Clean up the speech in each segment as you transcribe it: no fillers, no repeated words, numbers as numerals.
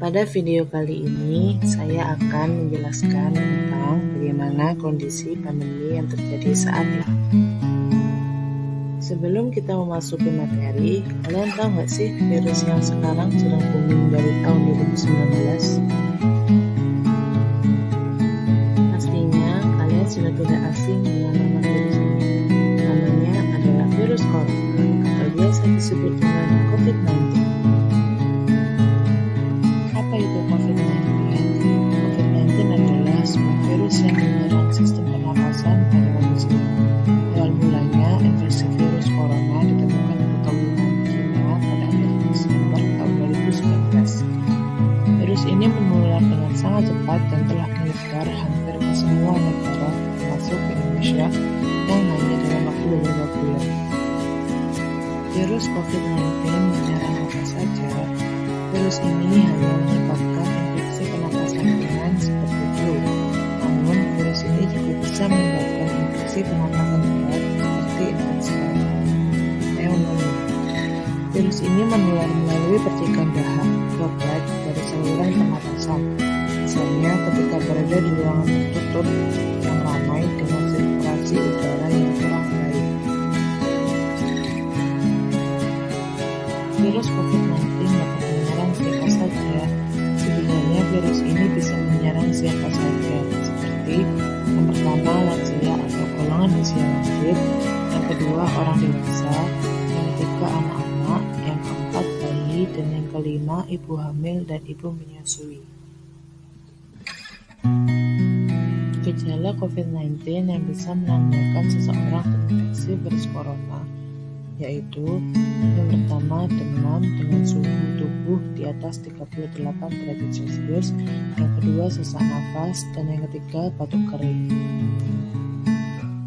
Pada video kali ini, saya akan menjelaskan tentang bagaimana kondisi pandemi yang terjadi saat ini. Sebelum kita memasuki materi, kalian tahu nggak sih virus yang sekarang sedang booming dari tahun 2019? Pastinya kalian sudah tidak asing dengan nama virus ini. Namanya adalah virus corona atau biasa disebut dengan COVID-19. Apa itu COVID-19? COVID-19 adalah sebuah virus yang menyerang sistem pernapasan pada manusia. Awal mulanya, infeksi virus corona ditemukan di kota Wuhan, China pada akhir Desember tahun 2019. Virus ini menular dengan sangat cepat dan telah menyebar hampir ke semua negara, termasuk Indonesia, yang hanya dalam waktu beberapa bulan. Virus COVID-19 menyerang apa saja? Virus ini hanya menyebabkan infeksi pernapasan ringan seperti flu. Namun, virus ini juga bisa menyebabkan infeksi pernapasan berat seperti infeksi pneumonia. Virus ini menular melalui percikan dahak droplet dari saluran pernapasan. Misalnya ketika berada di ruangan tertutup yang ramai dengan sirkulasi udara yang kurang baik. Virus COVID-19 dapat menyerang siapa saja. Sebenarnya virus ini bisa menyerang siapa saja, seperti yang pertama lansia atau golongan usia lanjut, yang kedua orang dewasa, yang ketiga anak-anak, yang keempat bayi, dan yang kelima ibu hamil dan ibu menyusui. Gejala COVID-19 yang bisa menandakan seseorang terinfeksi virus corona yaitu yang pertama demam dengan suhu tubuh di atas 38 derajat Celcius, yang kedua sesak nafas, dan yang ketiga batuk kering.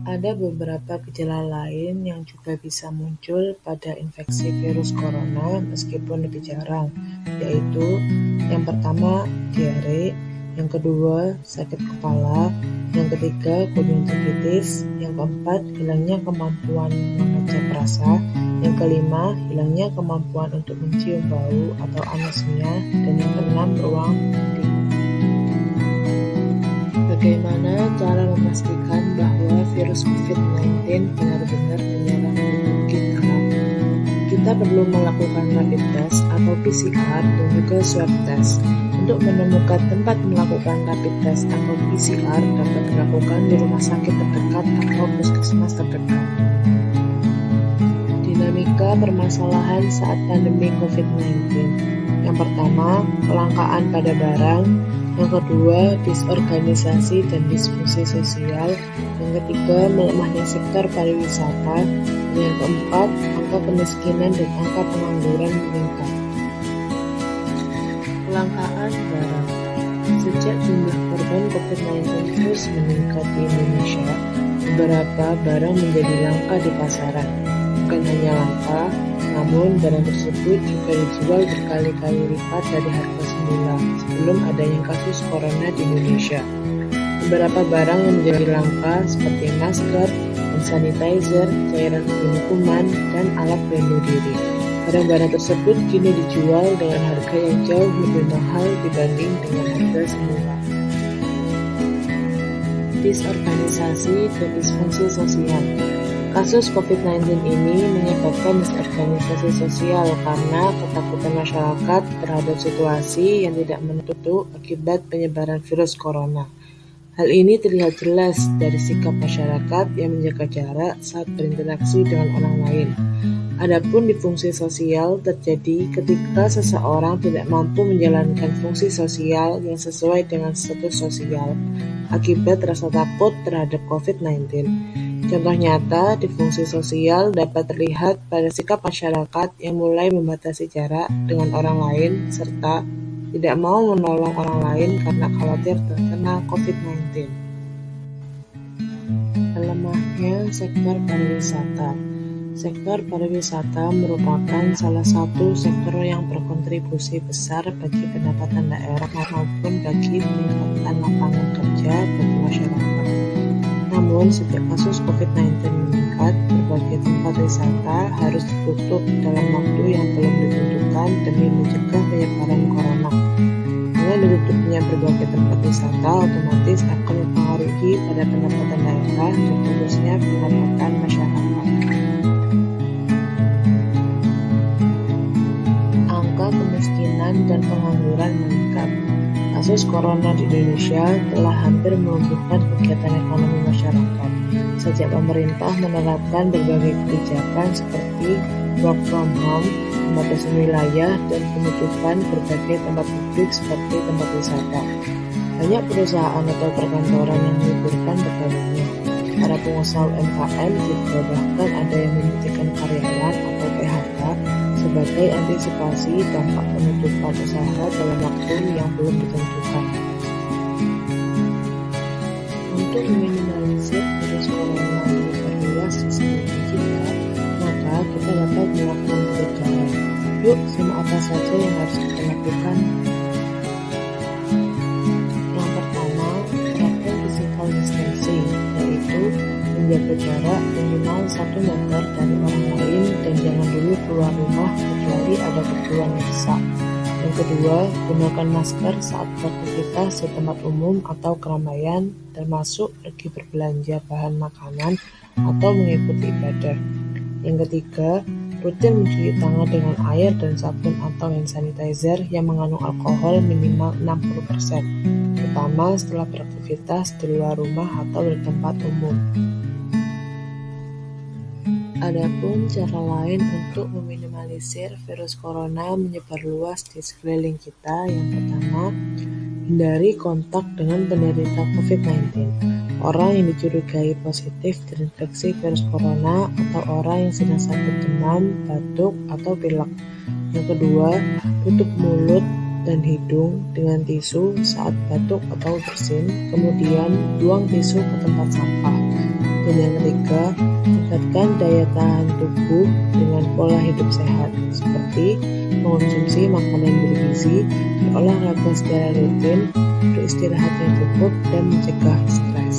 Ada beberapa gejala lain yang juga bisa muncul pada infeksi virus corona meskipun lebih jarang, yaitu yang pertama diare, yang kedua sakit kepala, yang ketiga konjungtivitis, yang keempat hilangnya kemampuan membaca perasa, yang kelima hilangnya kemampuan untuk mencium bau atau anosmia, dan yang keenam ruang dingin. Bagaimana cara memastikan bahwa virus COVID-19 benar-benar menyerang tubuh kita? Kita perlu melakukan rapid test atau PCR dan juga swab test. Untuk menemukan tempat melakukan rapid test atau PCR dapat dilakukan di rumah sakit terdekat atau puskesmas terdekat. Dinamika permasalahan saat pandemi COVID-19. Yang pertama, kelangkaan pada barang. Yang kedua, disorganisasi dan disfungsi sosial. Yang ketiga, melemahnya sektor pariwisata. Yang keempat, angka kemiskinan dan angka pengangguran meningkat. Kelangkaan barang. Sejak jumlah korban COVID-19 terus meningkat di Indonesia, beberapa barang menjadi langka di pasaran. Bukan hanya langka, namun barang tersebut juga dijual berkali-kali lipat dari harga semula sebelum adanya kasus corona di Indonesia. Beberapa barang yang menjadi langka seperti masker, hand sanitizer, cairan pembunuh kuman, dan alat pelindung diri. Barang-barang tersebut kini dijual dengan harga yang jauh lebih mahal dibanding dengan harga semula. Disorganisasi dan disfungsi sosial. Kasus COVID-19 ini menyebabkan disorganisasi sosial karena ketakutan masyarakat terhadap situasi yang tidak menentu akibat penyebaran virus corona. Hal ini terlihat jelas dari sikap masyarakat yang menjaga jarak saat berinteraksi dengan orang lain. Adapun disfungsi sosial terjadi ketika seseorang tidak mampu menjalankan fungsi sosial yang sesuai dengan status sosial akibat rasa takut terhadap COVID-19. Contoh nyata, disfungsi sosial dapat terlihat pada sikap masyarakat yang mulai membatasi jarak dengan orang lain serta tidak mau menolong orang lain karena khawatir terkena COVID-19. Melemahnya sektor pariwisata. Sektor pariwisata merupakan salah satu sektor yang berkontribusi besar bagi pendapatan daerah maupun bagi peningkatan lapangan kerja bagi masyarakat. Namun, sejak kasus COVID-19 meningkat, berbagai tempat wisata harus ditutup dalam waktu yang belum ditentukan demi mencegah penyebaran corona. Dengan ditutupnya berbagai tempat wisata otomatis akan mempengaruhi pada pendapatan daerah dan khususnya pendapatan masyarakat. Angka kemiskinan dan pengangguran meningkat. Kasus corona di Indonesia telah hampir melumpuhkan kegiatan ekonomi masyarakat. Sejak pemerintah menerapkan berbagai kebijakan seperti work from home, pembatasan wilayah, dan penutupan berbagai tempat publik seperti tempat wisata. Banyak perusahaan atau perkantoran yang meliburkan pegawainya. Para pengusaha UMKM juga bahkan ada yang memberhentikan karyawan atau PHK sebagai antisipasi dampak penutupan usaha dalam waktu yang belum ditentukan. Untuk meminimalisir virus corona menyebar di sekeliling kita, maka kita dapat melakukan pencegahan. Yuk, simak apa saja yang harus kita lakukan. Yang pertama, terapkan physical distancing, yaitu menjaga jarak minimal 1 meter dari orang lain dan jangan dulu keluar rumah kecuali ada keperluan mendesak. Yang kedua, gunakan masker saat beraktivitas di tempat umum atau keramaian, termasuk pergi berbelanja bahan makanan atau mengikuti ibadah. Yang ketiga, rutin mencuci tangan dengan air dan sabun atau hand sanitizer yang mengandung alkohol minimal 60%, terutama setelah beraktivitas di luar rumah atau di tempat umum. Adapun cara lain untuk meminimalisir virus corona menyebar luas di sekeliling kita, yang pertama, hindari kontak dengan penderita COVID-19, orang yang dicurigai positif terinfeksi virus corona atau orang yang sedang sakit demam, batuk, atau pilek. Yang kedua, tutup mulut dan hidung dengan tisu saat batuk atau bersin, kemudian buang tisu ke tempat sampah. Dan yang ketiga, tingkatkan daya tahan tubuh dengan pola hidup sehat, seperti mengonsumsi makanan bergizi, berolahraga secara rutin, beristirahat yang cukup, dan mencegah stres.